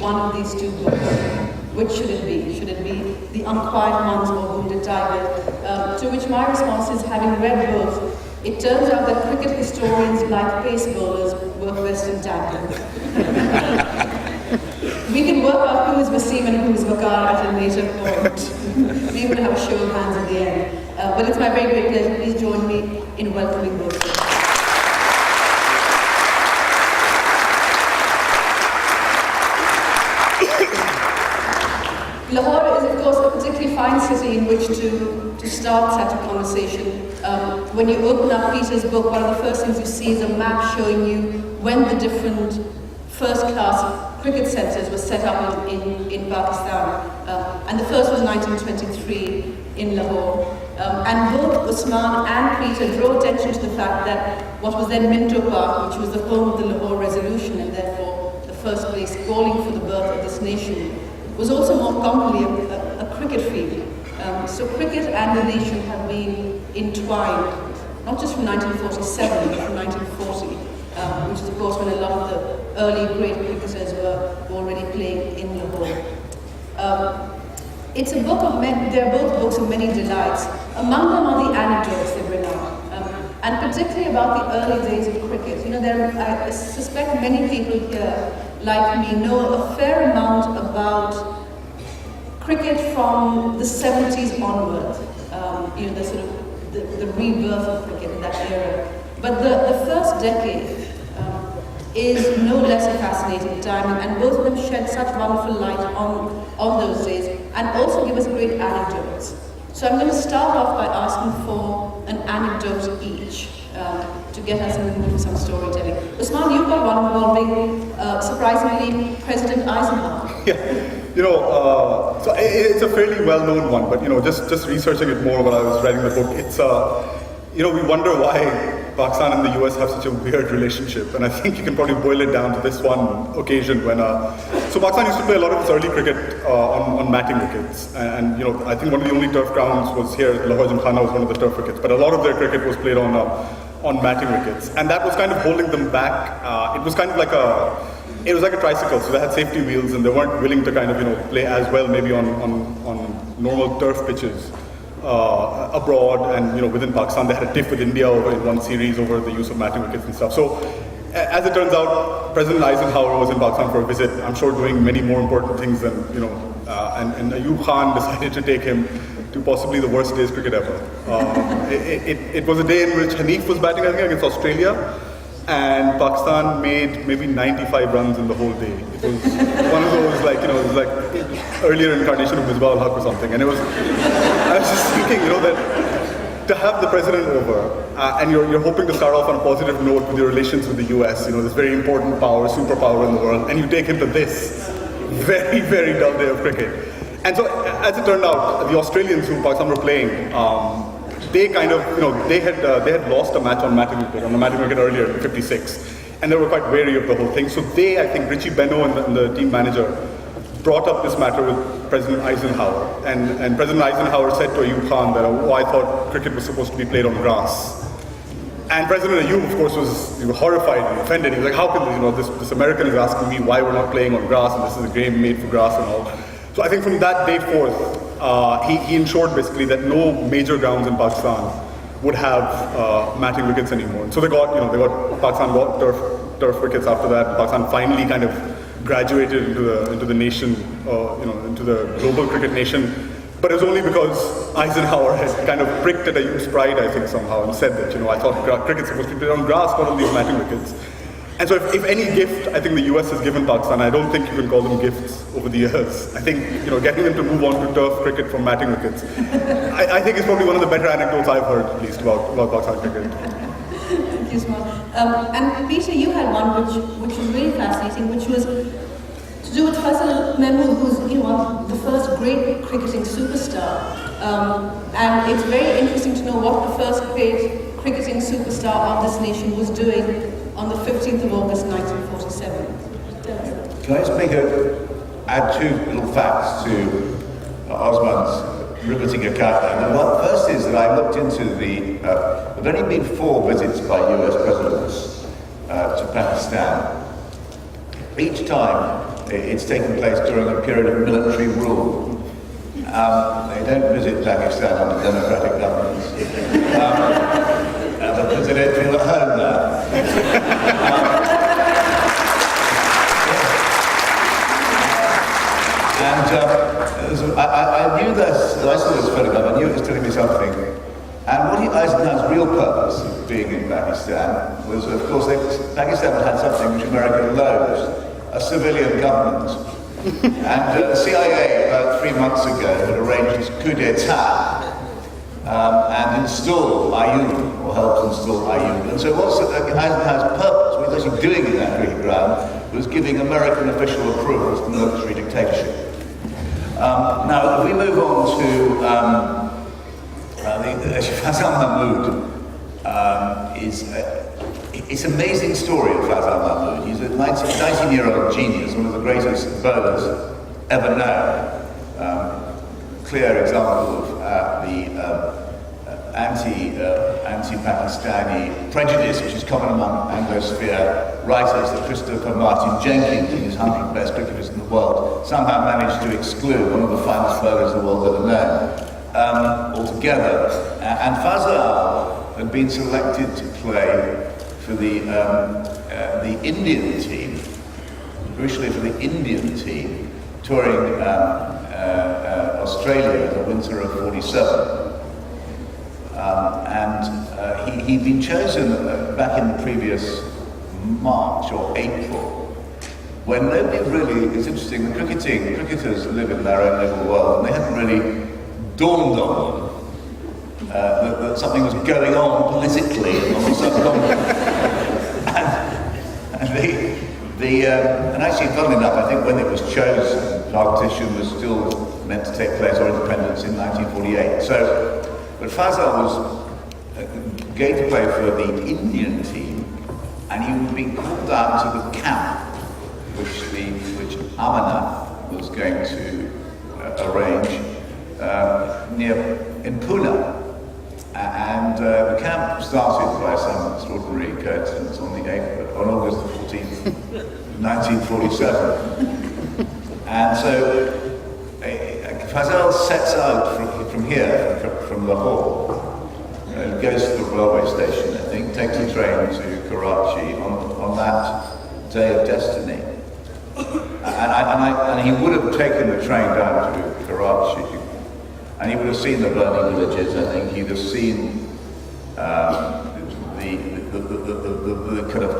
one of these two books, which should it be? Should it be The Unquiet Months or Wounded Tiger? To which my response is, having read both, it turns out that cricket historians, like pace bowlers, work best in tandem. We can work out who is Wasim and who is Waqar at a later point. Maybe we'll have a show of hands at the end. But it's my very great pleasure. Please join me in welcoming both of them. Lahore is, of course, a particularly fine city in which to start such a conversation. When you open up Peter's book, one of the first things you see is a map showing you when the different first-class cricket centres were set up in Pakistan. And the first was 1923 in Lahore. And both Osman and Prter draw attention to the fact that what was then Minto Park, which was the home of the Lahore Resolution and therefore the first place calling for the birth of this nation, was also more commonly a cricket field. So cricket and the nation have been entwined, not just from 1947, but from 1940, which is of course when a lot of the early great cricketers were already playing in Lahore. It's a book of many, they're both books of many delights. Among them are the anecdotes they bring out, and particularly about the early days of cricket. You know, I suspect many people here, like me, know a fair amount about cricket from the 70s onward. You know, the sort of the rebirth of cricket in that era. But the first decade is no less a fascinating time, and both of them shed such wonderful light on those days, and also give us great anecdotes. So I'm going to start off by asking for an anecdote each to get us in the mood for some storytelling. Osman, you've got one involving, surprisingly, President Eisenhower. Yeah, you know, so it's a fairly well-known one, but you know, just researching it more when I was writing the book, it's you know, we wonder why Pakistan and the US have such a weird relationship, and I think you can probably boil it down to this one occasion when, so Pakistan used to play a lot of its early cricket on matting wickets, and you know, I think one of the only turf grounds was here, Lahore Gymkhana was one of the turf wickets, but a lot of their cricket was played on matting wickets, and that was kind of holding them back. It was kind of like it was like a tricycle, so they had safety wheels, and they weren't willing to kind of, you know, play as well maybe on normal turf pitches. Abroad and, you know, within Pakistan, they had a tiff with India in one series over the use of matting wickets and stuff. So, as it turns out, President Eisenhower was in Pakistan for a visit, I'm sure doing many more important things than, you know, and Ayub Khan decided to take him to possibly the worst day's cricket ever. It was a day in which Hanif was batting, I think, against Australia, and Pakistan made maybe 95 runs in the whole day. It was one of those, like, you know, it was like earlier incarnation of Misbah al-Haq or something. And I was just thinking, you know, that to have the president over, and you're hoping to start off on a positive note with your relations with the US, you know, this very important power, superpower in the world, and you take him to this very, very dull day of cricket. And so, as it turned out, the Australians who Pakistan were playing, they kind of, you know, they had lost a match on the matting wicket earlier in '56, and they were quite wary of the whole thing. So I think Richie Beno and the team manager brought up this matter with President Eisenhower, and President Eisenhower said to Ayub Khan that, oh, I thought cricket was supposed to be played on grass. And President Ayub, of course, was horrified and offended. He was like, how can, you know, this American is asking me why we're not playing on grass, and this is a game made for grass and all. So I think from that day forth, he ensured basically that no major grounds in Pakistan would have matting wickets anymore. And so Pakistan got turf wickets after that. Pakistan finally kind of graduated into the nation, into the global cricket nation. But it was only because Eisenhower had kind of pricked at Ayub's pride, I think, somehow, and said that, you know, I thought cricket's supposed to be played on grass, not on these matting wickets. And so if any gift I think the US has given Pakistan, I don't think you can call them gifts over the years. I think, you know, getting them to move on to turf cricket from matting wickets, I think is probably one of the better anecdotes I've heard, at least, about Pakistan cricket. Thank you, Osman. And Peter, you had one which was really fascinating, which was to do with Fazal Mahmood, who's, you know, the first great cricketing superstar. And it's very interesting to know what the first great cricketing superstar of this nation was doing on the 15th of August, 1947. Can I just add two little facts to Osman's riveting account there? And the first is that I looked into there've only been 4 visits by US presidents to Pakistan. Each time it's taken place during a period of military rule. They don't visit Pakistan under democratic governments, because they don't feel at home there. I knew this, I saw this photograph, I knew it was telling me something. And what Eisenhower's real purpose of being in Pakistan was, of course, Pakistan had something which America loathed, a civilian government. And the CIA, about 3 months ago, had arranged this coup d'etat and installed Ayyub, or helped install Ayyub. And so what's Eisenhower's purpose, what he was actually doing in that cricket ground, was giving American official approval to military dictatorship. Now, if we move on to Nazar Mohammad, it's an amazing story of Nazar Mohammad. He's a 19-year-old genius, one of the greatest bowlers ever known. Clear example of the anti-Pakistani prejudice, which is common among Anglosphere writers, that Christopher Martin Jenkins, in his 100 best cricketers in the world, somehow managed to exclude one of the finest bowlers the world ever known altogether. And Fazal had been selected to play for the Indian team, crucially for the Indian team, touring Australia in the winter of '47. He'd been chosen back in the previous March or April, when nobody really, it's interesting, the cricketers live in their own little world, and they hadn't really dawned on them that something was going on politically on the subcontinent. And actually, funnily enough, I think when it was chosen, partition was still meant to take place, or independence, in 1948. But Fazal was going to play for the Indian team, and he was being called out to the camp, which Amana was going to arrange in Pune. And the camp started by some extraordinary coincidence on August the 14th, 1947. And so Fazal sets out from here, from Lahore, goes to the railway station, I think, takes a train to Karachi on that day of destiny. And he would have taken the train down to Karachi, and he would have seen the burning villages. I think he'd have seen the kind of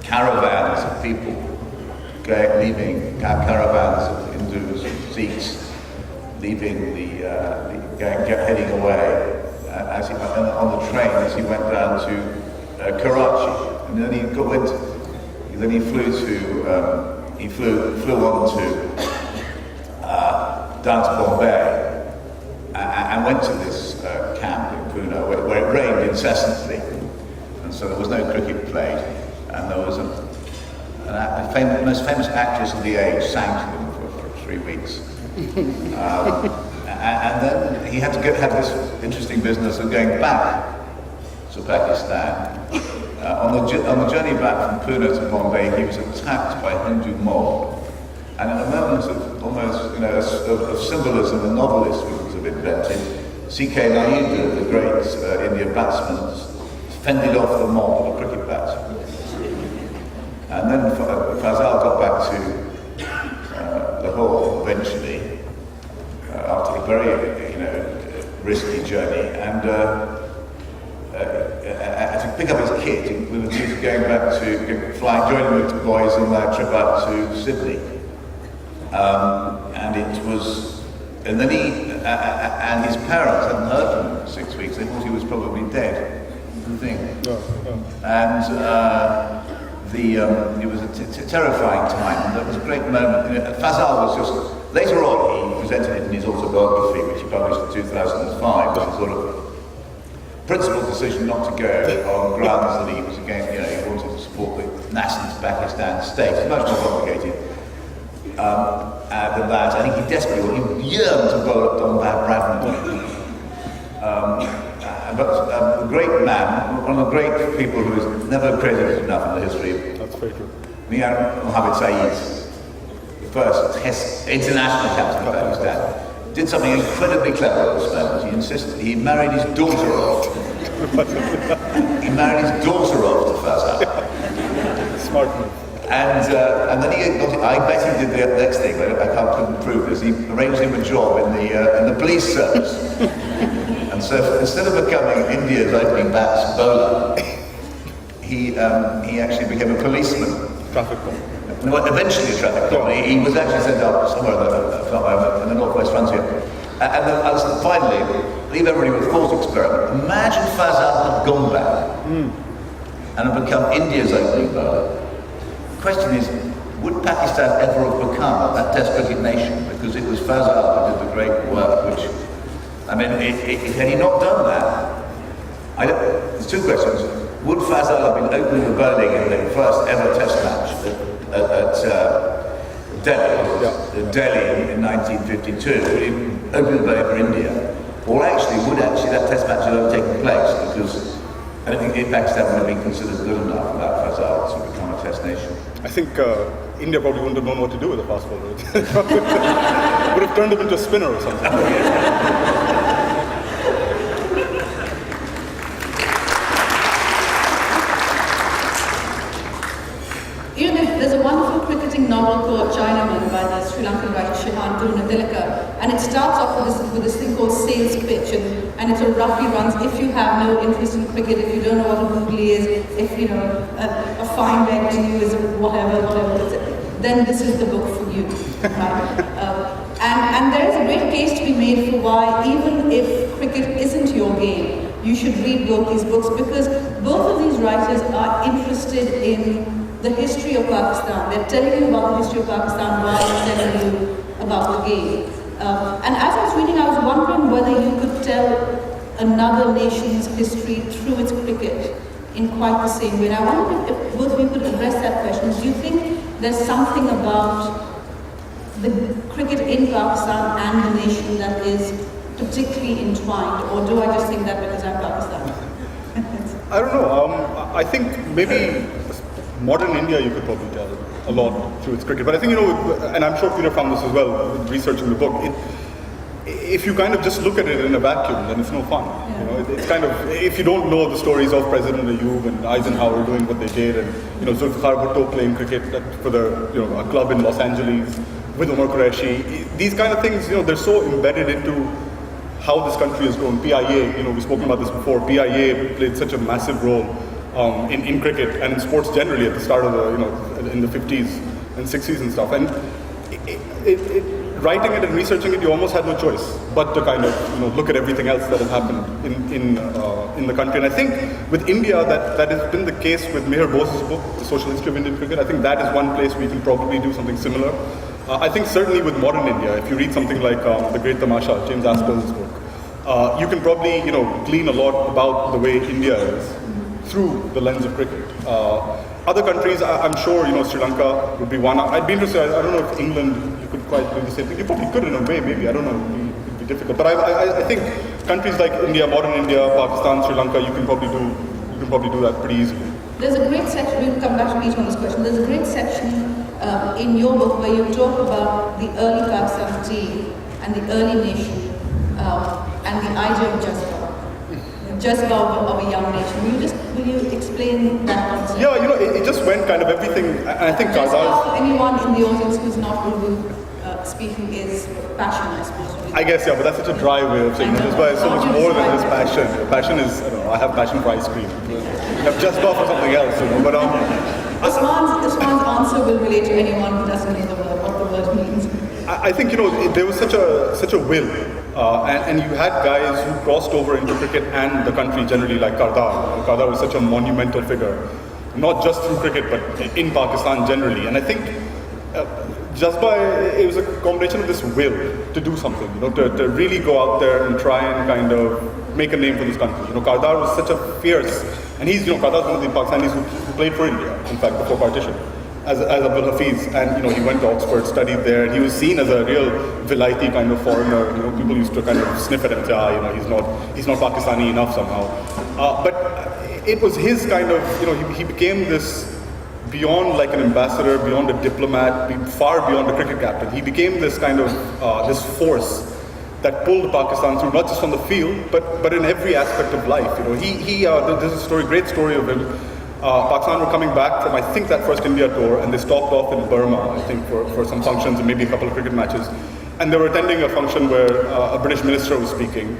caravans of people leaving, caravans of Hindus, Sikhs, leaving heading away as he went on the train as he went down to Karachi, and then he flew on to down to Bombay and went to this camp in Pune where it rained incessantly, and so there was no cricket played, and there was the most famous actress of the age sang to him for 3 weeks. And then he had to have this interesting business of going back to Pakistan. On the journey back from Pune to Bombay, he was attacked by a Hindu mob. And in a moment of almost, of symbolism the novelist would have invented, C.K. Naidoo, the great Indian batsman, fended off the mob with a cricket bat. And then Fazal got back to Lahore eventually, after a very, risky journey, and to pick up his kit, we were going back to joining with the boys on their trip out to Sydney. And then and his parents hadn't heard from him for 6 weeks. They thought he was probably dead. And it was a terrifying time, and there was a great moment. Fazal was just. Later on, he presented it in his autobiography, which he published in 2005, as a sort of principled decision not to go on grounds that he was against, he wanted to support the nascent Pakistan state. It's much more complicated than that. I think he desperately yearned to bowl at Don Bradman. But a great man, one of the great people who is never credited enough in the history. That's very true. Nazar Mohammad Saeed. first Test international captain of Pakistan, did something incredibly clever at this moment. He insisted he married his daughter off. He married his daughter off to Fazal. Smart move. And then he got, I bet he did the next thing, I couldn't prove this, he arranged him a job in the police service. And so instead of becoming India's opening bats bowler, he actually became a policeman. Traffic cop. Well, eventually a traffic cop. He was actually sent up somewhere in the northwest frontier. And then finally, leave everybody with a thought experiment. Imagine Fazal had gone back and had become India's opening bowler. The question is, would Pakistan ever have become that Test cricket nation? Because it was Fazal who did the great work, which, I mean, had he not done that, there's two questions. Would Fazal have been opening the bowling in the first ever Test match at Delhi in 1952, opening the bowling for India? Or would that Test match have ever taken place? Because I don't think Pakistan would have been considered good enough without Fazal to become a Test nation. I think India probably wouldn't have known what to do with a fast bowler. Would have turned him into a spinner or something. There's a wonderful cricketing novel called Chinaman by the Sri Lankan writer Shamsie, and it starts off with this thing called sales pitch, and it roughly runs, if you have no interest in cricket, if you don't know what a googly is, if a fine leg to you is whatever, then this is the book for you. Right? And there is a great case to be made for why, even if cricket isn't your game, you should read both these books, because both of these writers are interested in the history of Pakistan. They're telling you about the history of Pakistan while they're telling you about the game. And as I was reading, I was wondering whether you could tell another nation's history through its cricket in quite the same way. And I wondered if both of you could address that question. Do you think there's something about the cricket in Pakistan and the nation that is particularly entwined, or do I just think that because I'm Pakistan? I don't know. I think maybe modern India you could probably tell a lot through its cricket. But I think, and I'm sure Peter found this as well, researching the book, if you kind of just look at it in a vacuum, then it's no fun. Yeah. It's kind of, if you don't know the stories of President Ayub and Eisenhower doing what they did, and Zulfikar Bhutto playing cricket for a club in Los Angeles with Umar Qureshi, these kind of things, they're so embedded into how this country has grown. PIA, we've spoken about this before, PIA played such a massive role in cricket and in sports generally at the start of in the 50s and 60s and stuff. And writing it and researching it, you almost had no choice but to kind of look at everything else that has happened in the country. And I think with India, that has been the case with Mihir Bose's book, The Social History of Indian Cricket. I think that is one place we can probably do something similar. I think certainly with modern India, if you read something like The Great Tamasha, James Aspel's book, you can probably glean a lot about the way India is through the lens of cricket. Other countries, I'm sure, Sri Lanka would be one. I'd be interested, I don't know if England, you could quite do the same thing. You probably could in a way, maybe, I don't know, it'd be difficult. But I think countries like India, modern India, Pakistan, Sri Lanka, you can probably do that pretty easily. There's a great section, we'll come back to Pete on this question, there's a great section in your book where you talk about the early Pakistan team and the early nation and the idea of Jazba of a young nation. Will you explain that concept? Yeah, it just went kind of everything. I think Jazba, for anyone in the audience who's not Urdu speaking, is passion, I suppose. I guess, yeah, but that's such a dry way of saying it. Jazba is so much more than just passion. Passion is, I have passion for ice cream. I have Jazba for something else, But Osman's answer will relate to anyone who doesn't know what the word means. I think, there was such a will. And you had guys who crossed over into cricket and the country generally, like Kardar. Kardar was such a monumental figure, not just through cricket, but in Pakistan generally. And I think Jazba, it was a combination of this will to do something, to really go out there and try and kind of make a name for this country. Kardar was such a fierce, and he's, Kardar's one of the Pakistanis who played for India, in fact, before partition. As Abdul Hafiz, and he went to Oxford, studied there, and he was seen as a real Vilaiti kind of foreigner. People used to kind of sniff at him, say, he's not Pakistani enough somehow. But it was his kind of, he became this beyond like an ambassador, beyond a diplomat, far beyond a cricket captain. He became this kind of, this force that pulled Pakistan through, not just on the field, but in every aspect of life. You know, there's a story, great story of him. Pakistan were coming back from, I think, that first India tour, and they stopped off in Burma, I think, for some functions and maybe a couple of cricket matches. And they were attending a function where a British minister was speaking.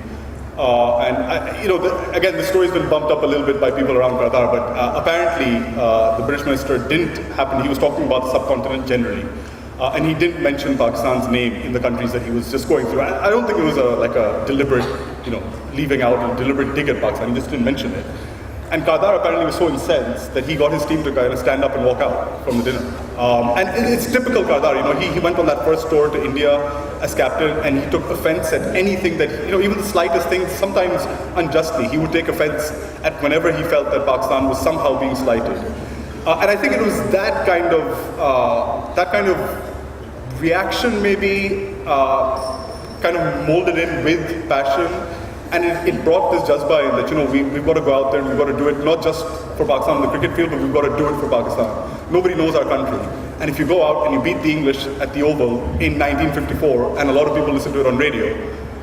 Again, the story's been bumped up a little bit by people around Prter, but apparently the British minister didn't happen. He was talking about the subcontinent generally, and he didn't mention Pakistan's name in the countries that he was just going through. I don't think it was a deliberate, leaving out a deliberate dig at Pakistan. He just didn't mention it. And Qadar apparently was so incensed that he got his team to kind of stand up and walk out from the dinner. And it's typical Qadar, he went on that first tour to India as captain, and he took offense at anything that, even the slightest things, sometimes unjustly, he would take offense at whenever he felt that Pakistan was somehow being slighted. And I think it was that kind of reaction maybe kind of molded in with passion. And it brought this jazba in that, we've got to go out there and we've got to do it, not just for Pakistan on the cricket field, but we've got to do it for Pakistan. Nobody knows our country. And if you go out and you beat the English at the Oval in 1954, and a lot of people listen to it on radio,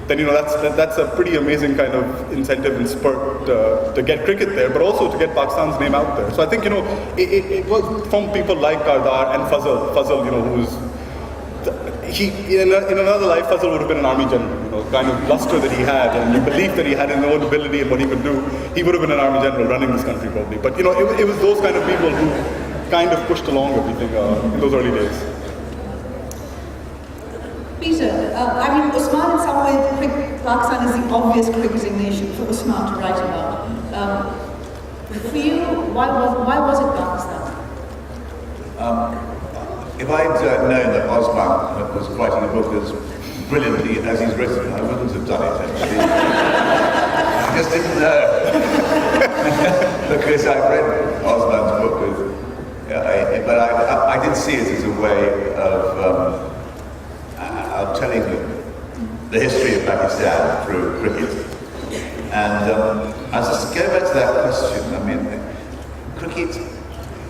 then, that's a pretty amazing kind of incentive and spurt to get cricket there, but also to get Pakistan's name out there. So I think, it was from people like Qadar and Fazal, who's, in another life, Fazal would have been an army general, kind of luster that he had and the belief that he had in his own ability and what he could do. He would have been an army general running this country probably. But it was those kind of people who kind of pushed along everything in those early days. Peter, Osman in some way, Pakistan is the obvious cricketing nation for Osman to write about. For you, why was it Pakistan? If I'd known that Osman was writing a book as brilliantly as he's written, I wouldn't have done it, actually. I just didn't know. Because I've read Osman's book, but I did see it as a way of telling the history of Pakistan through cricket. And I was just going back to that question. Cricket,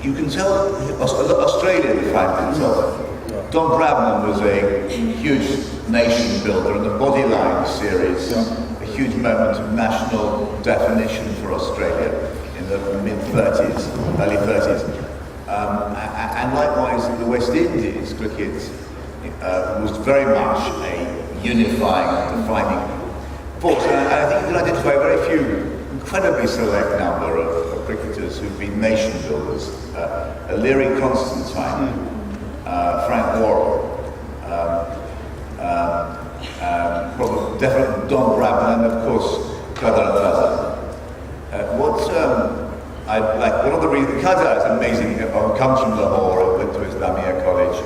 you can tell Australia defined itself. Don Bradman was a huge nation builder, and the Bodyline series, a huge moment of national definition for Australia in the mid-30s, early 30s. And likewise, in the West Indies, cricket was very much a unifying, defining force. And I think you can identify very few, incredibly select number of cricketers who've been nation builders. Leary Constantine, Frank Worrell, probably definitely Don Bradman, and of course Qadar. One of the reasons Qadar is amazing, comes from Lahore, went to Islamia College,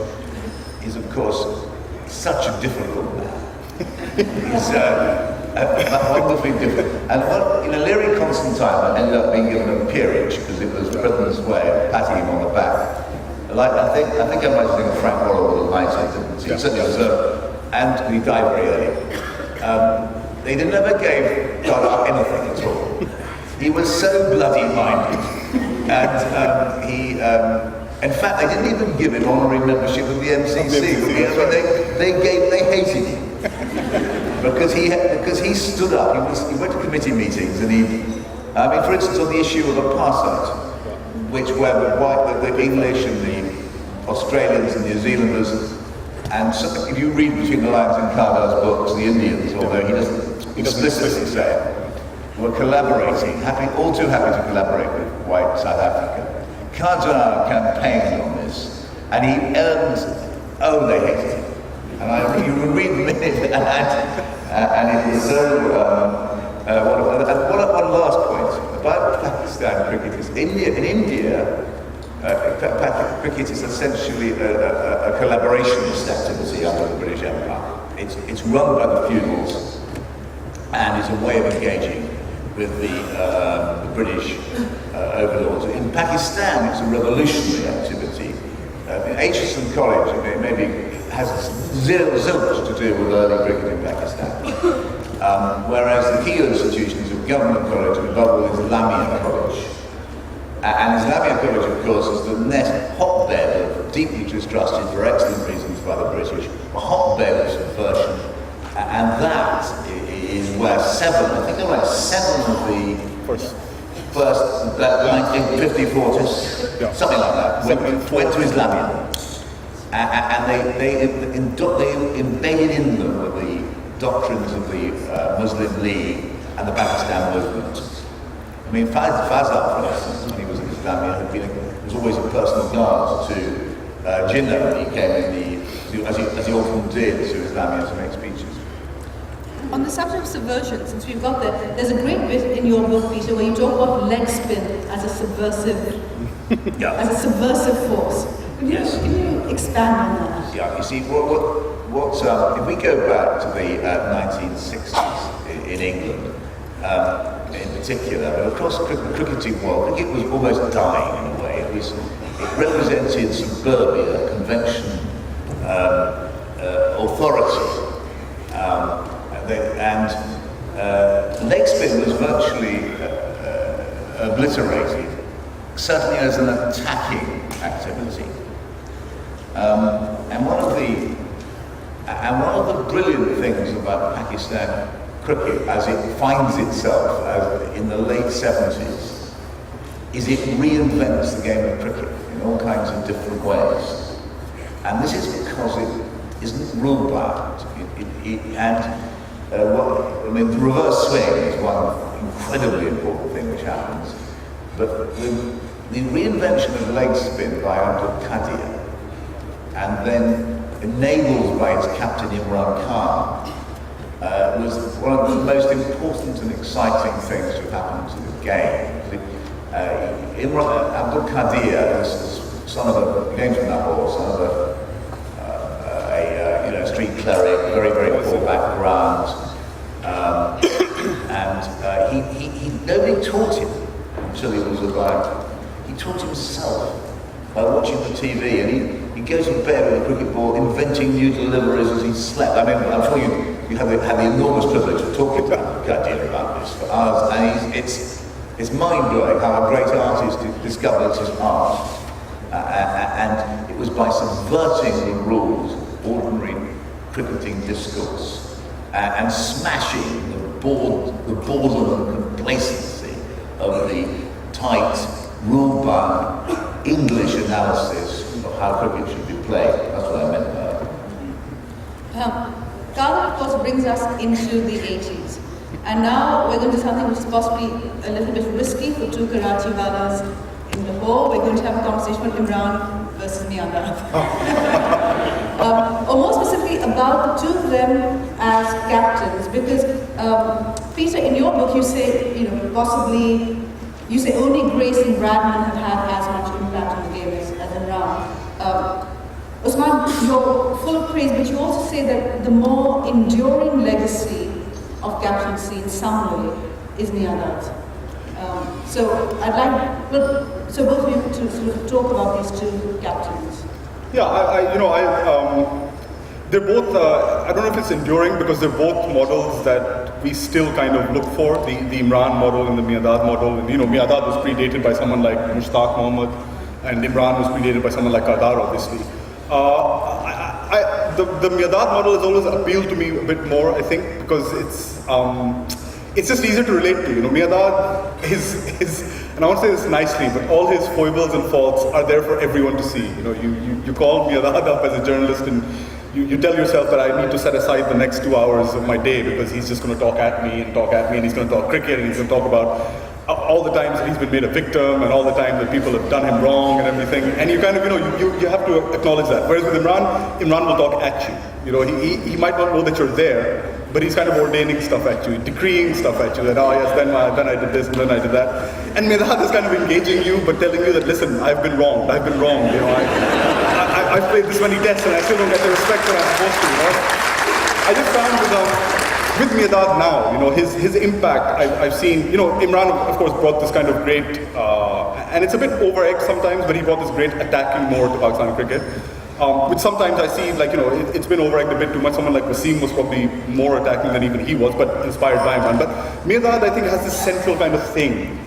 is of course such a difficult man. He's wonderfully different. And Leary Constantine ended up being given a peerage because it was Britain's way of patting him on the back. I think I might think of Frank Worrell would have liked it. He certainly deserved, and he died very early. They never gave Qadar anything at all. He was so bloody-minded, and in fact, they didn't even give him honorary membership of the MCC. They hated him because he stood up. He went to committee meetings, and for instance, on the issue of apartheid, which were the English and the Australians and New Zealanders, and so, if you read between the lines in Qadar's books, the Indians, although he doesn't explicitly say it, were collaborating, all too happy to collaborate with white South Africa. Qadar campaigned on this, and he earned, they hated him. And you would read the minute, and it was so, one last point about Pakistan cricket is, in India, cricket is essentially a collaborationist activity under the British Empire. It's run by the feudals, and it's a way of engaging with the British overlords. In Pakistan, it's a revolutionary activity. Aitchison College maybe has zilch to do with early cricket in Pakistan. Whereas the key institutions of Government College and above all Islamia College And Islamic coverage, of course, is the net hotbed of deeply distrusted, for excellent reasons, by the British, a hotbed of subversion. And that is where I think there were like 7 of the first, like in 50-40s, Yeah. something like that, went to Islamia. And they embedded in them the doctrines of the Muslim League and the Pakistan movement. I mean, Fazal, for instance, when he was in Islamia, was always a personal guard to Jinnah when he came in as he often did to Islamia to make speeches. On the subject of subversion, since we've got there, there's a great bit in your book, Peter, where you talk about leg spin as a subversive, as a subversive force. Can you expand on that? Yeah, you see, if we go back to the 1960s in England, in particular, but of course the cricketing world, cricket was almost dying in a way. It represented suburbia, convention, authority. Leg spin was virtually obliterated, certainly as an attacking activity. And one of the brilliant things about Pakistan cricket, as it finds itself in the late 70s, is it reinvents the game of cricket in all kinds of different ways. And this is because it isn't rule-bound. The reverse swing is one incredibly important thing which happens. But the reinvention of leg spin by Qadir, and then enabled by its captain Imran Khan, was one of the most important and exciting things to happen to the game. Imran Abdul Qadir, son of a came from Lahore, son of a street cleric, very, very poor background, and nobody taught him until he was about. He taught himself by watching the TV, and he goes to bed with a cricket ball, inventing new deliveries as he slept. I mean, I'm sure you have the enormous privilege of talking to Qadir about this for hours, and it's mind-blowing how a great artist discovers his art. And it was by subverting the rules of ordinary cricketing discourse and smashing the boredom and complacency of the tight, rule-bound English analysis of how cricket should be played. That's what I meant by it. Carl, of course, brings us into the 80s. And now we're going to do something which is possibly a little bit risky for two Karachiwalas in Lahore. We're going to have a conversation with Imran versus Miandar. Or more specifically about the two of them as captains. Because, Peter, in your book you say, possibly, you say only Grace and Bradman have had as much impact on the game as Imran. Osman, you're full of praise, but you also say that the more enduring legacy of captaincy in some way is Niadat's. So I'd like, so both of you to sort of talk about these two captains. Yeah, they're both, I don't know if it's enduring because they're both models that we still kind of look for, the Imran model and the Miadat model. And Miadat was predated by someone like Nazar Mohammad, and Imran was predated by someone like Qadar, obviously. The Miadat model has always appealed to me a bit more, I think, because it's just easier to relate to. Miadat is, and I want to say this nicely, but all his foibles and faults are there for everyone to see. You call Miadat up as a journalist and you tell yourself that I need to set aside the next 2 hours of my day because he's just going to talk at me, and he's going to talk cricket, and he's going to talk about all the times that he's been made a victim and all the times that people have done him wrong and everything. And you kind of, you have to acknowledge that. Whereas with Imran will talk at you. He might not know that you're there, but he's kind of ordaining stuff at you, decreeing stuff at you, that, oh yes, then I did this, and then I did that. And Miadat is kind of engaging you, but telling you that, listen, I've been wrong. I've played this many tests and I still don't get the respect that I'm supposed to. I just found with Miadat now, his impact, I've seen, Imran of course brought this kind of great, and it's a bit over-egged sometimes, but he brought this great attacking mode to Pakistan cricket. Which sometimes I see, it's been over-egged a bit too much. Someone like Wasim was probably more attacking than even he was, but inspired by Imran. But Miadat, I think, has this central kind of thing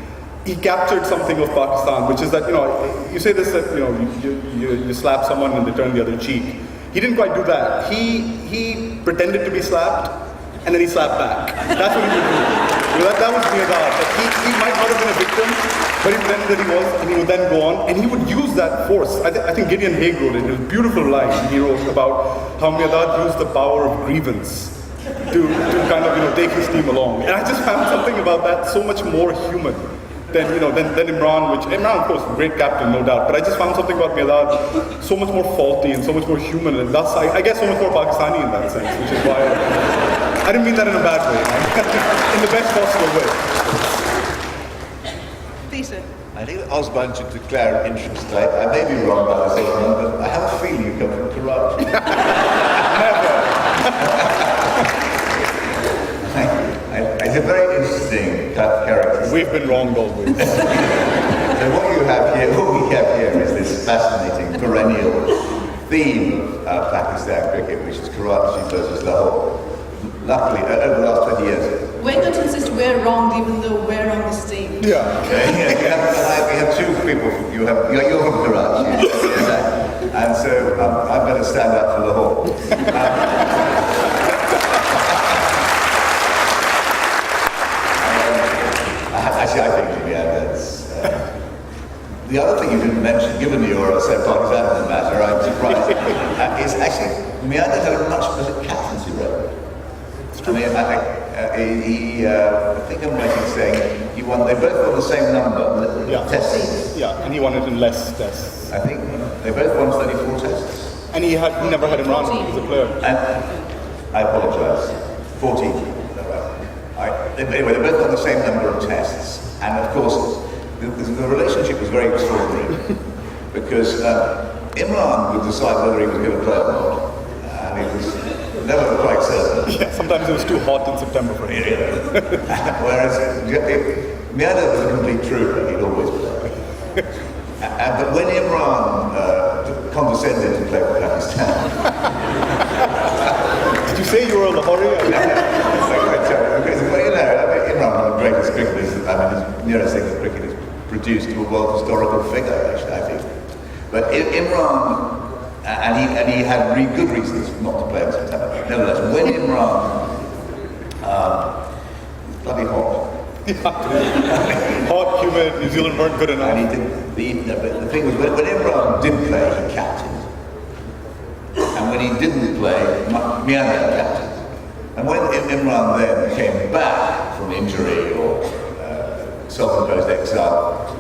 he captured something of Pakistan, which is that, you say this, that, you slap someone and they turn the other cheek. He didn't quite do that. He pretended to be slapped, and then he slapped back. That's what he would do. That was Nazar. He might not have been a victim, but he pretended that he was, and he would then go on, and he would use that force. I think Gideon Haig wrote it. It was a beautiful line he wrote about how Nazar used the power of grievance to kind of take his team along. And I just found something about that so much more human than Imran, Imran, of course, great captain, no doubt, but I just found something about Nazar so much more faulty and so much more human, and thus, I guess, so much more Pakistani in that sense, which is why I didn't mean that in a bad way, in the best possible way. Peter. I think that Osman should declare an interest. I may be wrong about this, Osman, but I have a feeling you come from Karachi. It's a very interesting character. We've been wrong always. So what we have here is this fascinating perennial theme of Pakistan cricket, which is Karachi versus Lahore. Luckily, over the last 20 years. We're going to insist we're wrong, even though we're on the stage. Yeah. We have two people. You're from Karachi, and so I'm going to stand up for Lahore. Actually, I think, that's... the other thing you didn't mention, given you're so partisan in the matter, I'm surprised, is actually, Meander had a much better captaincy record. I mean, I think I'm right in saying they both won the same number, tests. Yeah, and he won it in less tests. I think they both won 34 tests. And he never had Imran as a player. And I apologise, 14. Anyway, they both won the same number of tests, and of course, the relationship was very extraordinary because Imran would decide whether he was going to play or not, and he was never quite certain. Yeah, sometimes it was too hot in September for him. Whereas Meander was a complete trooper; he'd always play. But when Imran condescended to play for Pakistan, did you say you were a Lahori? Imran, one of the greatest cricketers, his nearest thing that cricket has produced to a world historical figure, actually, I think. But Imran, and he had really good reasons not to play in September. Nevertheless, when Imran, bloody hot. Hot, humid, New Zealand weren't good enough. And he did, the thing was, when Imran did play, he captained. And when he didn't play, Meander captained. And when Imran then came back from injury or self-imposed exile,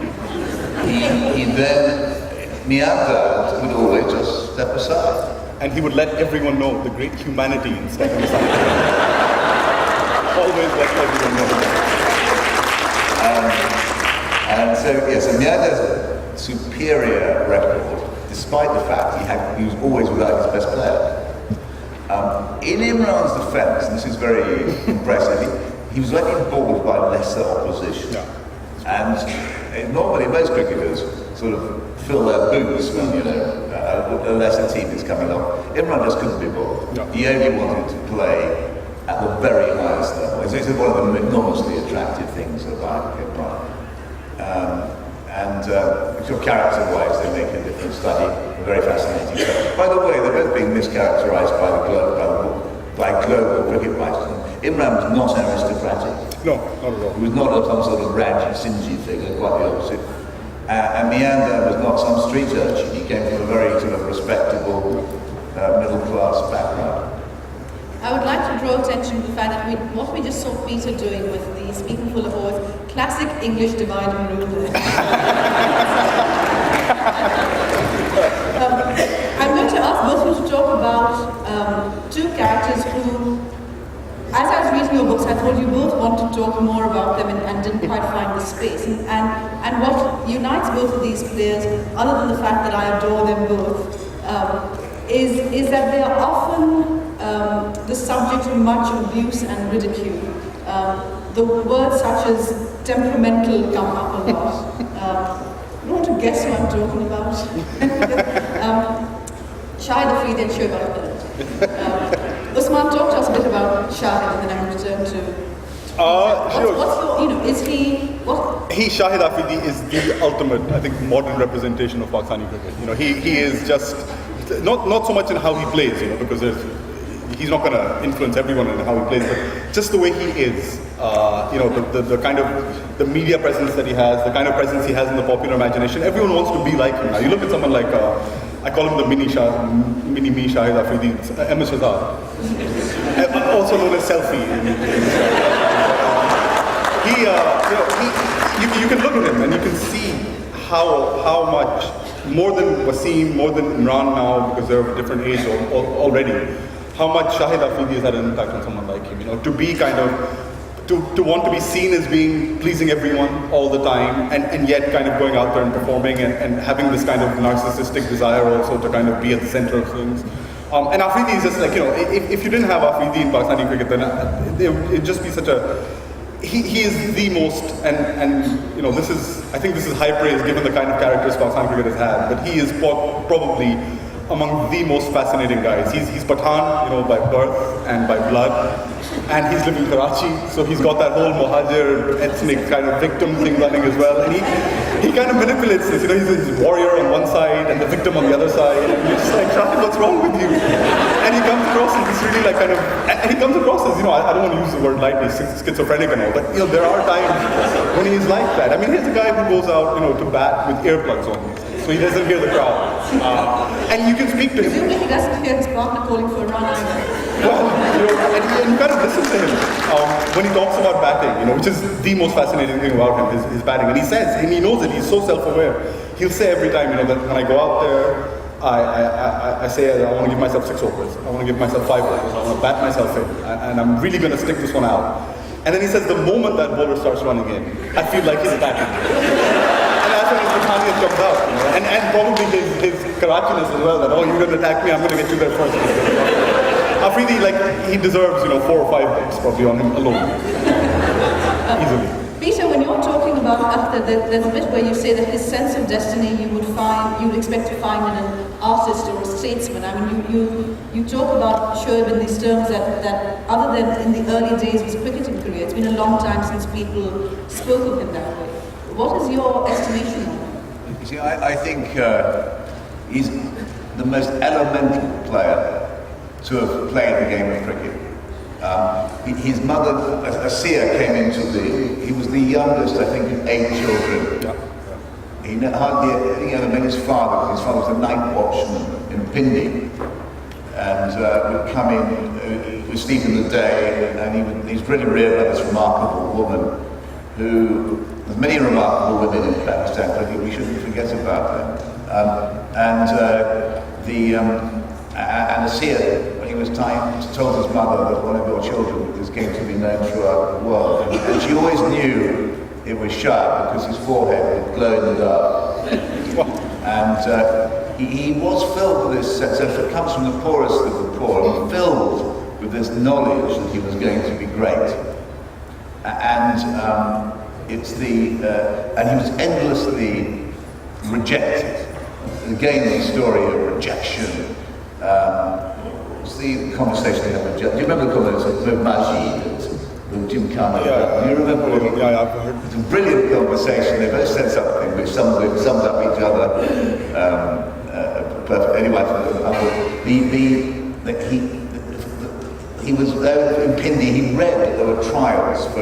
Meander would always just step aside. And he would let everyone know the great humanity in stepping aside. Always let everyone know. And so Meander's superior record, despite the fact he was always without his best player. In Imran's defence, and this is very impressive, he was only bowled by lesser opposition. Yeah. And normally most cricketers sort of fill their boots when a lesser team is coming along. Imran just couldn't be bowled. No. He only wanted to play at the very highest level. This is one of the enormously attractive things about Imran. Character-wise, they make a different study. Very fascinating study. By the way, they're both being mischaracterised by global cricket writers. Imran was not aristocratic. No, not at all. He was not some sort of raggy, singy figure, quite the opposite. And Meander was not some street urchin. He came from a very sort of respectable, middle-class background. I would like to draw attention to the fact that what we just saw Peter doing with the speaking full of words, classic English divide and rule. I'm going to ask both of you to talk about two characters who, as I was reading your books, I thought you both want to talk more about them and didn't quite find the space. And what unites both of these players, other than the fact that I adore them both, is that they are often the subject of much abuse and ridicule. The words such as temperamental come up a lot. You want to guess what I'm talking about? Shahid Afid and Shoaib. Osman, talk to us a bit about Shahid, and then I'm going to turn to. Sure. What's your, is he? What? Shahid Afridi is the ultimate, I think, modern representation of Pakistani cricket. He is just not so much in how he plays, because he's not going to influence everyone in how he plays, but just the way he is. The kind of the media presence that he has, the kind of presence he has in the popular imagination. Everyone wants to be like him. Now you look at someone like I call him the mini me Shahid Afridi, MS Shahzad, also known as Selfie. You can look at him and you can see how much more than Wasim, more than Imran now, because they're of a different age already. How much Shahid Afridi has had an impact on someone like him. To be kind of to want to be seen as being pleasing everyone all the time, and yet kind of going out there and performing and having this kind of narcissistic desire also to kind of be at the center of things. And Afridi is just like, if you didn't have Afridi in Pakistani cricket, then it'd just be such a... He is the most, and I think this is high praise given the kind of characters Pakistani cricket has had, but he is probably among the most fascinating guys. He's Pathan, by birth and by blood, and he's living in Karachi, so he's got that whole Muhajir ethnic kind of victim thing running as well, and he kind of manipulates this. He's a warrior on one side and the victim on the other side, and you're just like, Shahid, what's wrong with you? And he comes across as this really like kind of, and he comes across as, I don't want to use the word lightly, schizophrenic and all, but there are times when he's like that. I mean, here's a guy who goes out, to bat with earplugs on, so he doesn't hear the crowd. And you can speak to him. Presumably he doesn't hear his partner calling for a run either. Well, and you kind of listen to him when he talks about batting, which is the most fascinating thing about him, his batting. And he says, and he knows it, he's so self-aware. He'll say every time, that when I go out there, I say I want to give myself 6 overs, I want to give myself 5 overs, I want to bat myself in, and I'm really going to stick this one out. And then he says, the moment that bowler starts running in, I feel like he's attacking. And that's when his Pathaniyat comes out, and probably his Karachiness as well, that, you're going to attack me, I'm going to get you there first. Afridi, he deserves, 4 or 5 books probably on him alone. Easily. Peter, when you're talking about Akhtar, there's a bit where you say that his sense of destiny you would expect to find in an artist or a statesman. I mean, you talk about Shoaib in these terms that other than in the early days of his cricketing career, it's been a long time since people spoke of him that way. What is your estimation on him? You see, I think he's the most elemental player to have played the game of cricket. His mother, Asiya, came into he was the youngest, I think, of 8 children. Yeah. He hardly ever met his father. His father was a night watchman in Pindi, and would come in, would sleep in the day, and he's really reared by this remarkable woman who, there's many remarkable women in Pakistan, but I think we shouldn't forget about them. And Asiya, when he was told his mother that one of your children was going to be known throughout the world. And she always knew it was Shah because his forehead would glow in the dark. And he was filled with this sense, so it comes from the poorest of the poor, and filled with this knowledge that he was going to be great. And and he was endlessly rejected. Again, the story of rejection. What's the conversation they had with Jim? Do you remember the conversation with Majid and Jim Kamila? Yeah. Do you remember? Yeah, I've heard. It's a brilliant conversation. They both said something which sums up each other. But anyway, he was there in Pindi. He read that there were trials for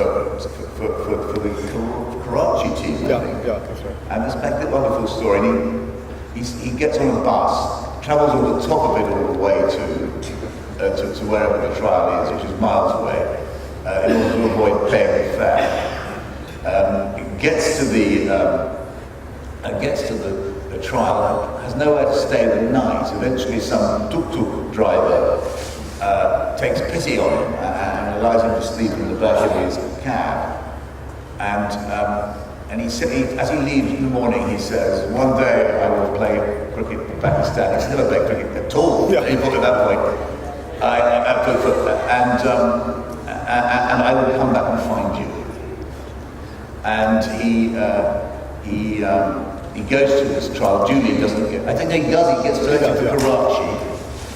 the Karachi team. I think. Yeah, that's right. And this wonderful story. And he gets on a bus, travels on the top of it all the way to wherever the trial is, which is miles away, in order to avoid paying the fare. Gets to the trial, has nowhere to stay the night. Eventually, some tuk-tuk driver takes pity on him and allows him to sleep in the back of his cab. And he said, as he leaves in the morning, he says, "One day I will play cricket for Pakistan." He's never played cricket at all. Yeah. He thought at that point, and I will come back and find you. And he goes to this trial. Julian doesn't get. I think he does. He gets to Karachi,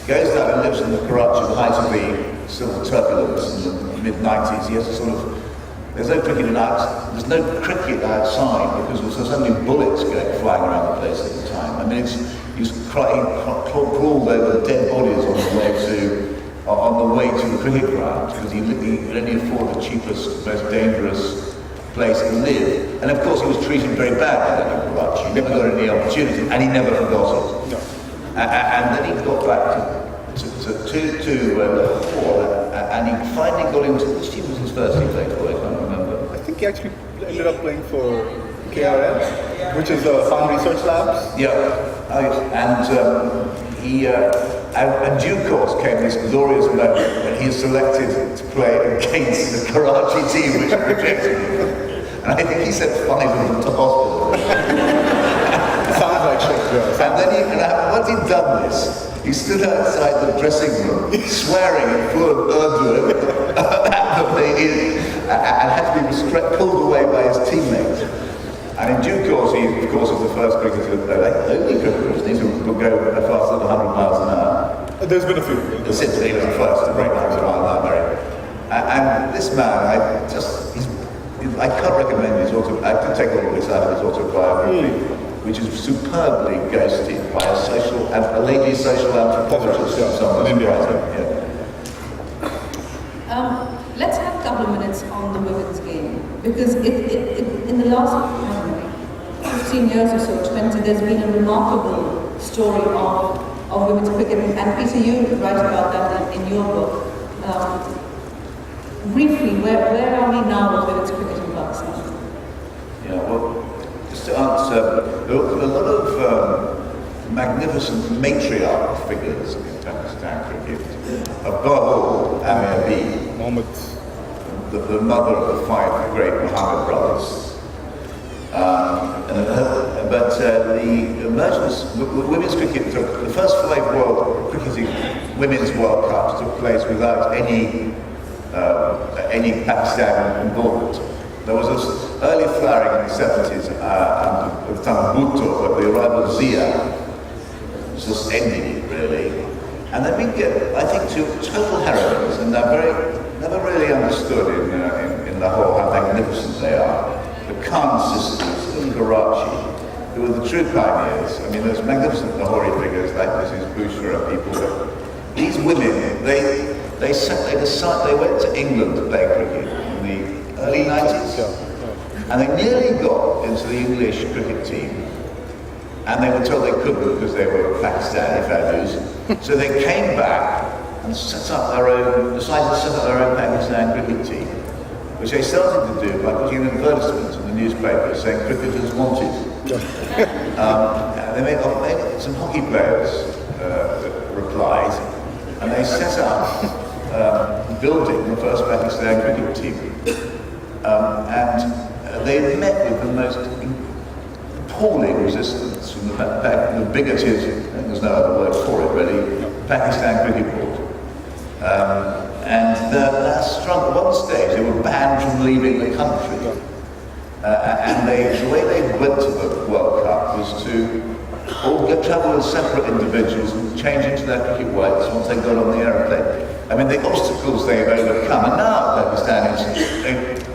goes down and lives in the Karachi, the height of the sort of turbulence in the mid-90s. He has a sort of There's no cricket outside because there's so many bullets going flying around the place at the time. I mean, he's crawled over dead bodies on the way to the cricket ground because he could only afford the cheapest, most dangerous place to live. And of course, he was treated very badly in Karachi. He never got any opportunity, and he never forgot it. No. And then he got back to Lahore, and he finally got into which team was his first he played for? I can't remember. I think he actually ended up playing for KRL, which is Farm Research Labs. Yeah, and in due course came this glorious moment when he was selected to play against the Karachi team, which rejected him. And I think he sent 5 of them to hospital. Sounds like Shakespeare. And then once he'd done this, he stood outside the dressing room, swearing in full of Urdu, and had to be pulled away by his teammates. And in due course, he, of course, was the first cricketer, only cricketer, these who could go faster than 100 miles an hour. There's been a few. Since he was the first to break 100 miles an hour. And this man, I can't recommend his autobiography. I can take all of this out of his autobiography, which is superbly ghosted by a lady social anthropologist from somewhere in India. Let's have a couple of minutes on the women's game, because in the last 15 years or so, 20, there's been a remarkable story of women's cricket, and Peter, you write about that in your book. Briefly, where are we now with women's cricket in Pakistan? Yeah, well, just to answer, there are a lot of magnificent matriarch figures in Pakistan cricket. Above all, Amir B, Mohammad. the mother of the 5 great Mohammed brothers. But the emergence, women's cricket took, the first 5 women's World Cups took place without any Pakistan involvement. There was this early flowering in the 70s at the time of Bhutto, but the arrival of Zia just ended it, really. And then we get, I think, to total heroines, and they're never really understood in Lahore how magnificent they are. The Khan sisters in Karachi, who were the true pioneers. I mean, there's magnificent Lahori figures like Mrs. Bushra and people, but these women, they went to England to play cricket in the early 90s, and they nearly got into the English cricket team, and they were told they couldn't because they were Pakistani values. So they came back and decided to set up their own Pakistan cricket team, which they started to do by putting an advertisement in the newspaper saying cricketers wanted. They made some hockey players replied, and they set up building the first Pakistan cricket team. And they met with the most appalling resistance from the bigoted, there's no other word for it really, Pakistan Cricket Board. And they're strong. At one stage, they were banned from leaving the country. And the way they went to the World Cup was to all travel as separate individuals and change into their cricket whites once they got on the aeroplane. I mean, the obstacles they've overcome, and now Pakistan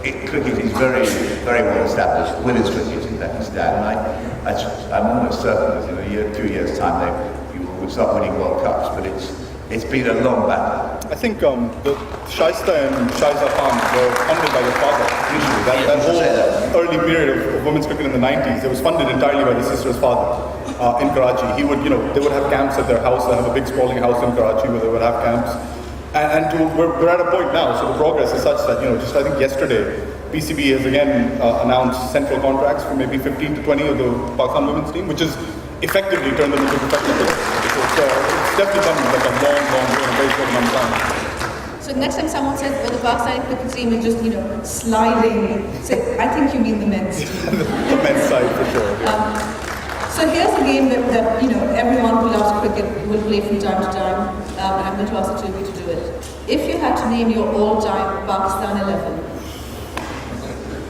cricket is very, very well established, women's cricket in Pakistan, and I'm almost certain that in a year, 2 years' time, you will start winning World Cups, but it's been a long battle. I think the Shaista and Shaiza Khan were funded by their father. Usually, that whole early period of women's cricket in the 90s, it was funded entirely by the sister's father in Karachi. They would have camps at their house. They have a big sprawling house in Karachi where they would have camps. We're at a point now, so the progress is such that, just I think yesterday, PCB has again announced central contracts for maybe 15 to 20 of the Pakistan women's team, which is effectively turned them into professional players. It's definitely come like a long way in a very short amount of time. So next time someone says, well, the Pakistani cricket team is just, sliding, say, I think you mean the men's team. The men's side, for sure. So here's a game that everyone who loves cricket will play from time to time, and I'm going to ask the two of you to do it. If you had to name your all-time Pakistan 11,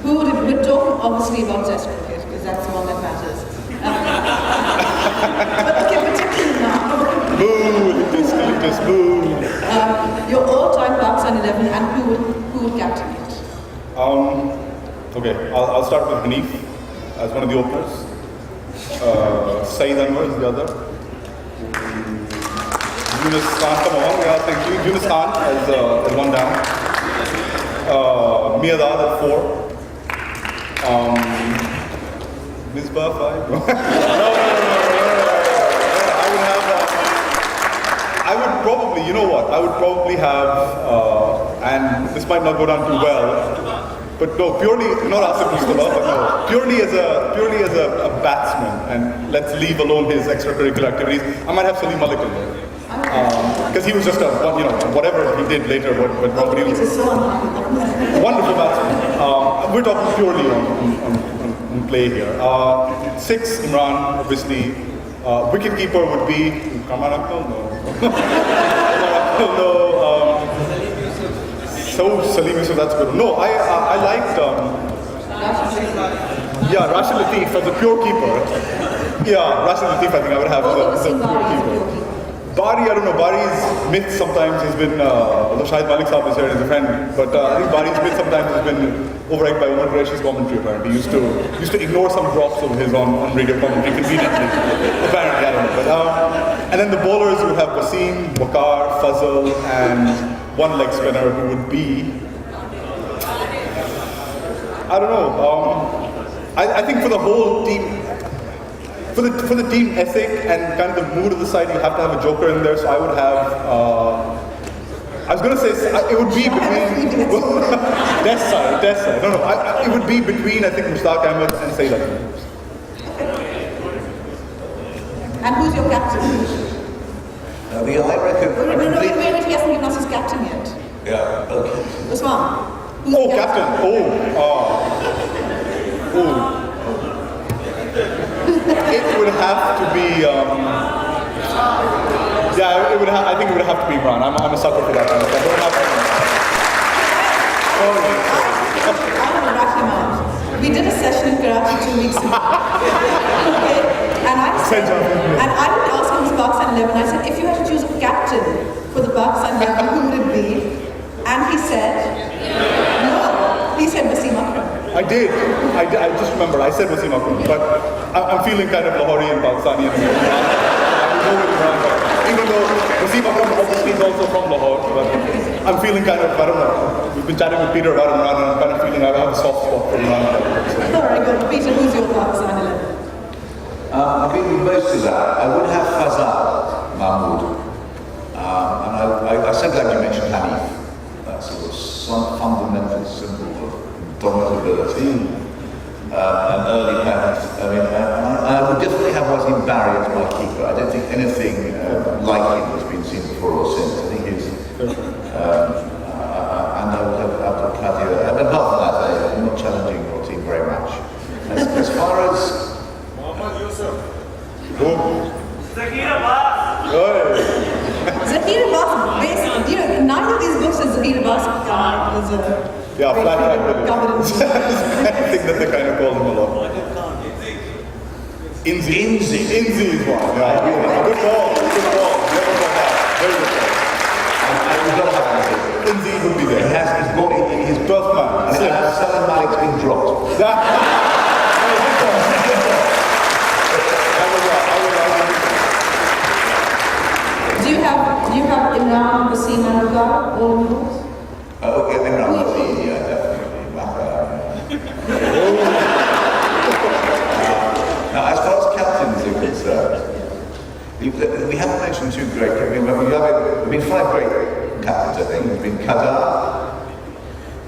who would it be? We're talking obviously about Test cricket, because that's the one that matters. But okay, particularly now. Boo! Just boo! Your all-time Pakistan 11, and who would captain it? Okay, I'll start with Hanif as one of the openers. Saeed Anwar is the other. Yunus Khan, come on, yeah, thank you. Yunus Khan as one down. Miadad at 4. Misbah 5. No. I would probably, you know what? I would probably have, and this might not go down too well, but no, purely not Asif Mustafa, but no, purely as a batsman, and let's leave alone his extracurricular activities. I might have Salim Malik in there, because he was just whatever he did later. But nobody was wonderful batsman. We're talking purely on play here. 6, Imran, obviously. Wicketkeeper would be Kamila. No. So Salim Yusuf, that's good. No, I liked Rashid Latif as a pure keeper. Yeah, Rashid Latif I think I would have as a pure keeper. Bari, I don't know, Bari's myth sometimes has been, although Shahid Malik Saab is here as a friend, but I think Bari's myth sometimes has been overhyped by Umar Qureshi's commentary apparently. He used to ignore some drops of his on radio commentary conveniently. Apparently, I don't know. But, and then the bowlers, you have Wasim, Waqar, Fazal, and one leg spinner who would be, I don't know, I think for the whole team, for the team ethic and kind of the mood of the side, you have to have a joker in there. So I would have, I was going to say, it would be between, Desai. No, it would be between, I think, Mushtaq Ahmed and Saeed Akram. And who's your captain? I reckon... Wait, he hasn't given us his captain yet. Yeah, okay. Osman. Oh, captain. It would have to be, I think it would have to be Imran. I'm a sucker for that kind of stuff. It would have to be We did a session in Karachi 2 weeks ago. Okay? And I would ask him his Pakistan 11. I said, if you had to choose a captain for the Pakistan 11, who would it be? And he said, no. He said Wasim Akram. I did. I just remember. I said Wasim Akram, but I'm feeling kind of Lahori and Pakistani. I would go with Imran, even though Wasim Akram obviously is also from Lahore, but I'm feeling kind of, I don't know. We've been chatting with Peter about Imran, and I'm kind of feeling I have a soft spot for Imran. All right, good. Peter, who's your Pakistan 11? I think with most of that, I would have Fazal Mahmood. And I'm so glad you mentioned Hanif. That sort of fundamental symbol of dominability and early parents. I mean, I would definitely have Wasim Barry as my keeper. I don't think anything like him has been seen before or since. I think he's... and I would have Abdul Qadir. And apart from that, I'm not challenging your team very much. As far as... Mohammad Yusuf. Zakir Abbas, basically, neither of these books is Zakir Abbas was yeah, flat track. covered in I think that they kind of call him a lot. Inzi is one. Yeah, good call. Never got that. Very good call. We've got to have Inzi would be there. He's 12th man. Salam Malik's been dropped. Do you have Imran, Wasim, and Waqar, all in books? Okay, Imran Wasim, yeah, definitely. Now, as far as captains are concerned, we haven't mentioned two great captains. There have been 5 great captains, I think. There's been Qadar,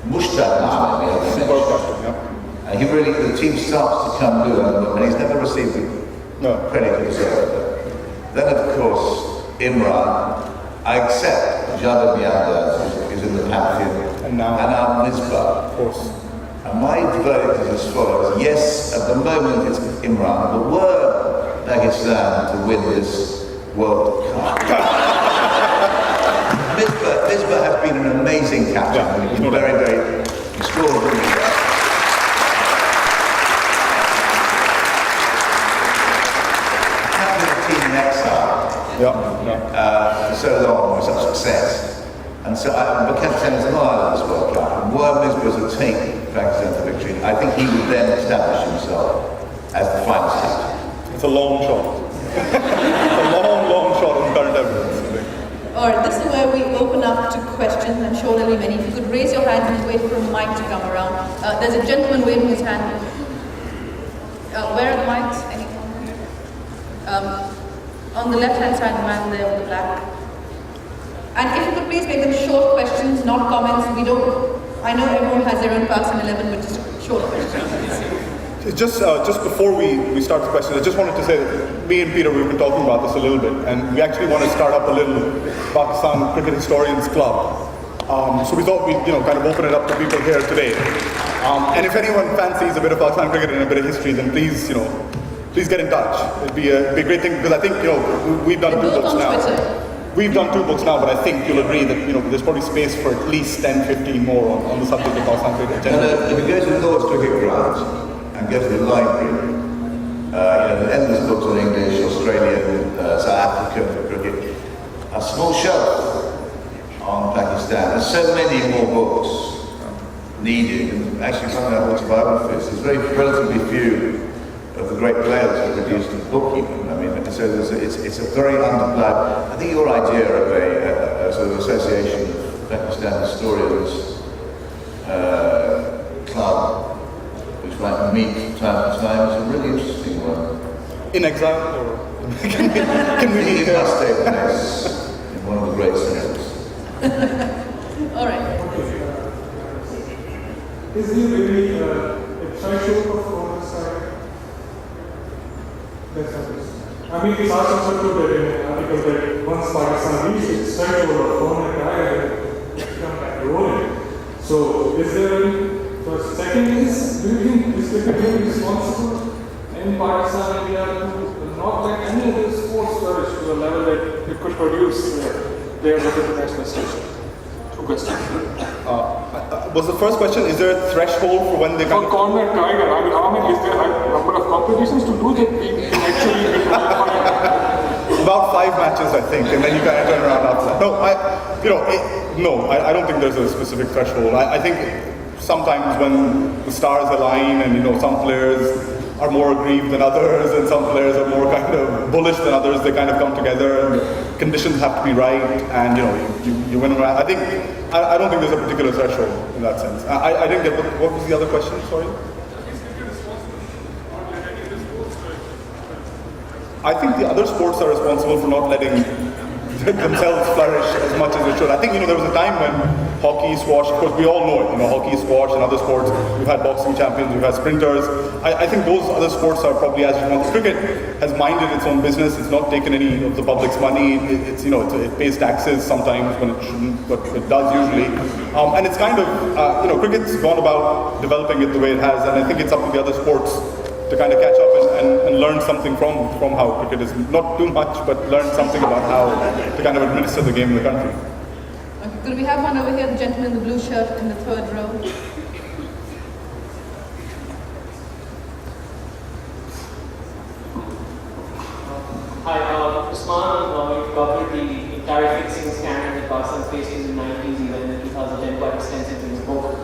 Mushtaq Ahmed, and he really, the team starts to come blue, and he's never received the credit he deserved. Then, of course, Imran, I accept Jabir Mianda is in the pantheon, and now Misbah. Of course. And my verdict is as follows. Yes, at the moment it's Imran, but were Pakistan to win this World Cup. Misbah has been an amazing captain. He's been very, very extraordinary. Captain of the team in exile. Yeah. For so long with such success. And so Pakistan is an island as well, and were Misbah to take Pakistan to victory, I think he would then establish himself as the finest captain. It's a long shot. It's a long shot on current evidence. Alright, this is where we open up to questions. I'm sure there'll be many. If you could raise your hand and wait for a mic to come around. There's a gentleman waving his hand. Where are the mics? Anyone? On the left-hand side, the man there with the black. And if you could please make them short questions, not comments. I know everyone has their own Parks 11, but just short questions. Just before we start the questions, I just wanted to say that me and Peter, we've been talking about this a little bit, and we actually want to start up a little Pakistan Cricket Historians Club. So we thought we'd kind of open it up to people here today. And if anyone fancies a bit of Pakistan cricket and a bit of history, then please get in touch. It'd be a great thing, because I think we've done 2 books now. Twitter. We've done 2 books now, but I think you'll agree that there's probably space for at least 10, 15 more on the subject of Pakistan cricket. If you go to the Lord's Cricket Ground and go to the library, the endless books on English, Australian, South African cricket, a small shelf on Pakistan. There's so many more books needed, and actually some of our autobiographies. There's relatively few of the great players who produced a book even. I mean, so it's a very underplayed. I think your idea of a sort of association of Pakistan historians club, which might meet from time to time, is a really interesting one. In exile, or can we meet It must take place in one of the great centres. All right. Is there really a threshold of oversight? I mean, it's also put in an article that once Pakistan reaches its threshold of foreign attack, it becomes like rolling. So, is there any? So, second is, do you think is cricket responsible in Pakistan, India, to not let any of these sports flourish to the level that it could produce players of international station? 2 questions. Was the first question, is there a threshold for when they For corner tiger, I mean, how many is there a number of competitions to do that we can actually be About 5 matches, I think, and then you kind of turn around after that. No, I don't think there's a specific threshold. I think sometimes when the stars align and some players are more aggrieved than others, and some players are more kind of bullish than others, they kind of come together, and conditions have to be right, and you win around. I don't think there's a particular threshold in that sense. I didn't get what was the other question, sorry? I think the other sports are responsible for not letting themselves flourish as much as they should. I think there was a time when hockey, squash, of course we all know it, hockey, squash and other sports, we've had boxing champions, we've had sprinters. I think those other sports are probably as responsible. Cricket has minded its own business, it's not taken any of the public's money, it pays taxes sometimes when it shouldn't, but it does usually. And it's kind of, cricket's gone about developing it the way it has, and I think it's up to the other sports to kind of catch up and learn something from how cricket is, not too much, but learn something about how to kind of administer the game in the country. Okay, could we have one over here, the gentleman in the blue shirt in the 3rd row? Hi, Osman, we've covered the entire fixing scandal that Pakistan faced in the 90s, even in 2010, quite extensively in his book.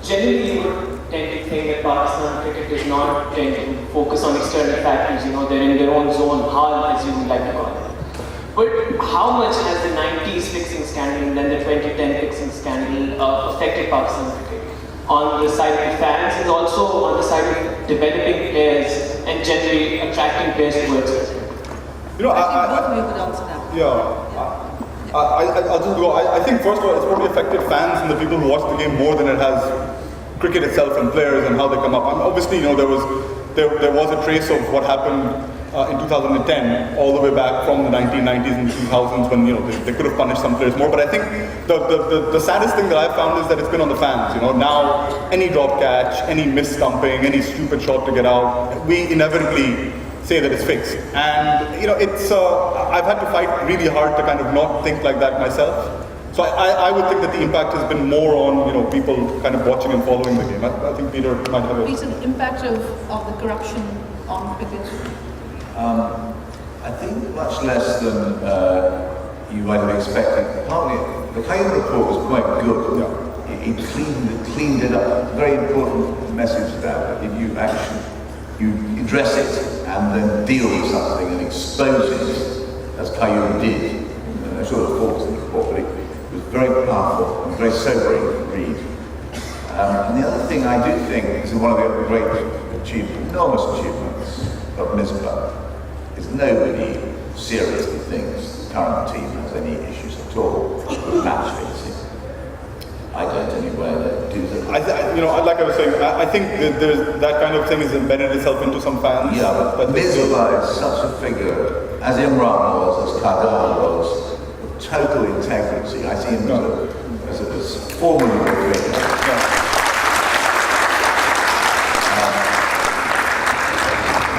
Generally, you would tend to think that Pakistan cricket does not tend to focus on external factors, they're in their own zone, hull, as you would like to call it. But how much has the 90s fixing scandal and then the 2010 fixing scandal affected Pakistan cricket? On the side of the fans and also on the side of developing players and generally attracting players towards it? Both of you could answer that. Yeah. I'll just go. I think first of all, it's probably affected fans and the people who watch the game more than it has cricket itself and players and how they come up. And obviously, there was a trace of what happened in 2010 all the way back from the 1990s and the 2000s when they could have punished some players more. But I think the saddest thing that I've found is that it's been on the fans. Now any drop catch, any miss stumping, any stupid shot to get out, we inevitably say that it's fixed. And I've had to fight really hard to kind of not think like that myself. So I would think that the impact has been more on people kind of watching and following the game. I think Peter might have Peter, the impact of the corruption on cricket. I think much less than you might have expected. Partly the Qayyum report was quite good. Yeah. It cleaned it up. Very important message that if you actually address it and then deal with something and expose it, as Qayyum did. And I sort of thought in the report, but it was very powerful and very sobering to read. And the other thing I do think is one of the other great achievements, enormous achievements of Misbah, is nobody seriously thinks the current team has any issues at all with match fixing. I don't anyway do that. Like I was saying, I think that that kind of thing has embedded itself into some fans. Yeah, but Misbah is such a figure, as Imran was, as Qadar was, of total integrity. I see him as a formidable figure. Yeah.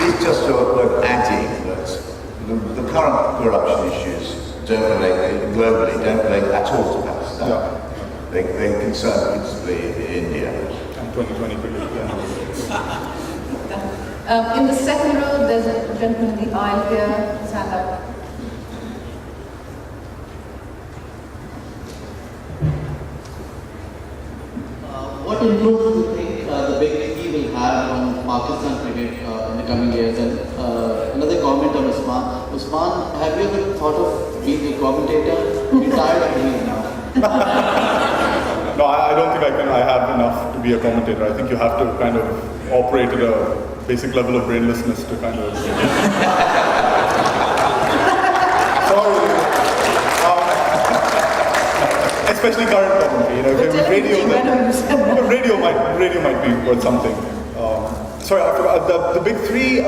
It's just worth adding that the current corruption issues don't relate globally, don't relate at all to Pakistan. Yeah. They concern principally India. And 2020 In the second row, there's a gentleman in the aisle here. Stand up. What influence do you think the Big Three will have on Pakistan cricket in the coming years? And another comment on Osman. Osman, have you ever thought of being a commentator? You're tired of doing it now. No, I don't think I have enough to be a commentator. I think you have to kind of operate at a basic level of brainlessness to kind of... Sorry. Especially current commentary. Radio might be worth something. Sorry, I forgot. The big three,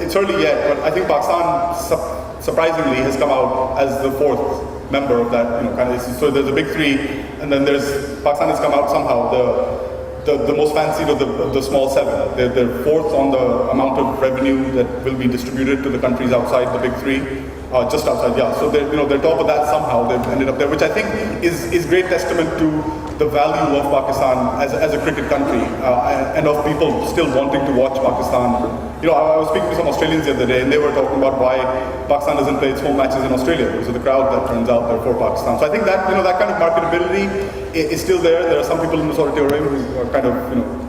it's early yet, but I think Pakistan surprisingly has come out as the fourth member of that, so there's a big three, and then Pakistan has come out somehow, the most fancied of the small seven. They're fourth on the amount of revenue that will be distributed to the countries outside the big three, just outside, yeah. So they're top of that somehow, they've ended up there, which I think is great testament to the value of Pakistan as a cricket country, and of people still wanting to watch Pakistan. I was speaking to some Australians the other day, and they were talking about why Pakistan doesn't play its home matches in Australia, because of the crowd that turns out there for Pakistan. So I think that that kind of marketability is still there. There are some people in this auditorium who are kind of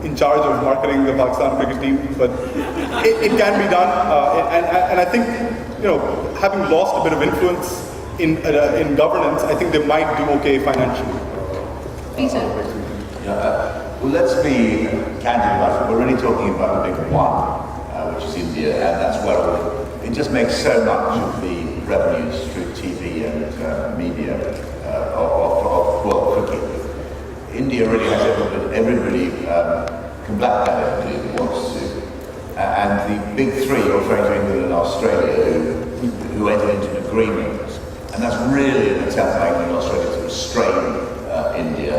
in charge of marketing the Pakistan cricket team, but it can be done. And I think having lost a bit of influence in governance, I think they might do okay financially. Peter. Well, let's be candid about it. We're really talking about the big one, which is India, and that's where it just makes so much of the revenues through TV and media of world cricket. India really has everybody can black that if it wants to. And the big three, referring to England and Australia, who entered into an agreement, and that's really an attempt by England and Australia to restrain India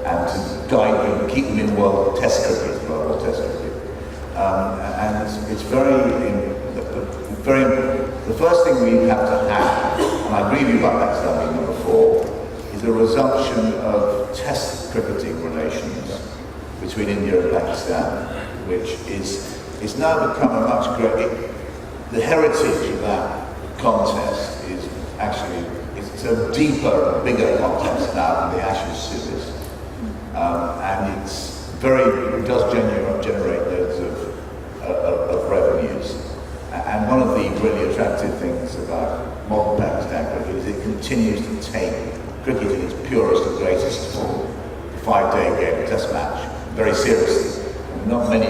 and to guide them, keep them in World Test cricket, World Test cricket. And it's the first thing we have to have, and I agree with you about Pakistan being number 4, is a resumption of Test cricketing relations between India and Pakistan, which is now become a much greater. The heritage of that contest is actually it's a deeper, bigger contest now than the Ashes series, and it does generate loads of revenues. And one of the really attractive things about modern Pakistan cricket is it continues to take cricket in its purest and greatest form, the 5-day game test match, very seriously. Not many,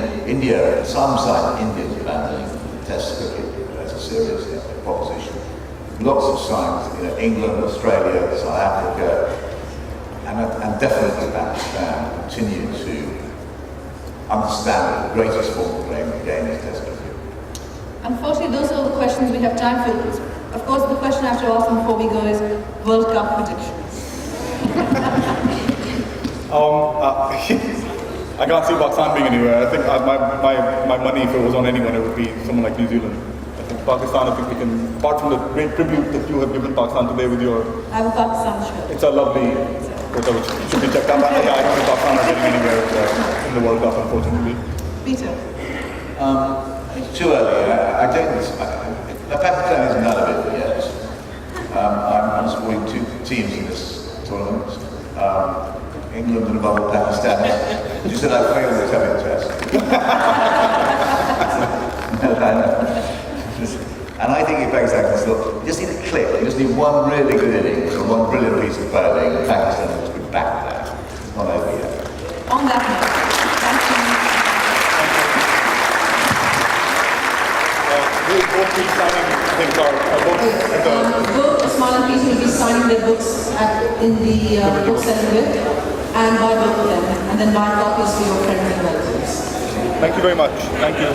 some side of India is abandoning test cricket as a serious proposition. Lots of signs, England, Australia, South Africa, and definitely Pakistan continue to understand that the greatest form of playing the game is test cricket. Unfortunately, those are all the questions we have time for. Of course, the question I have to ask before we go is World Cup predictions. I can't see Pakistan being anywhere. I think my money, if it was on anyone, it would be someone like New Zealand. I think Pakistan, I think we can, apart from the great tribute that you have given Pakistan today with your... I have a Pakistan shirt. It's a lovely photo which should be checked out. I don't think Pakistan are getting anywhere in the World Cup, unfortunately. Peter. It's too early. Pakistan is none of it yet. I'm supporting two teams in this tournament. England and above all Pakistan. You said I failed this having test. And I think it begs that question. You just need a click. You just need one really good innings or one brilliant piece of bowling, and Pakistan has been back there. It's not over yet. On that note, thank you. We'll both be signing, I think, our books at the... Both Osman and Peter will be signing their books in the book cellar, and buy both of them, and then buy copies for your friends and relatives. Thank you very much. Thank you.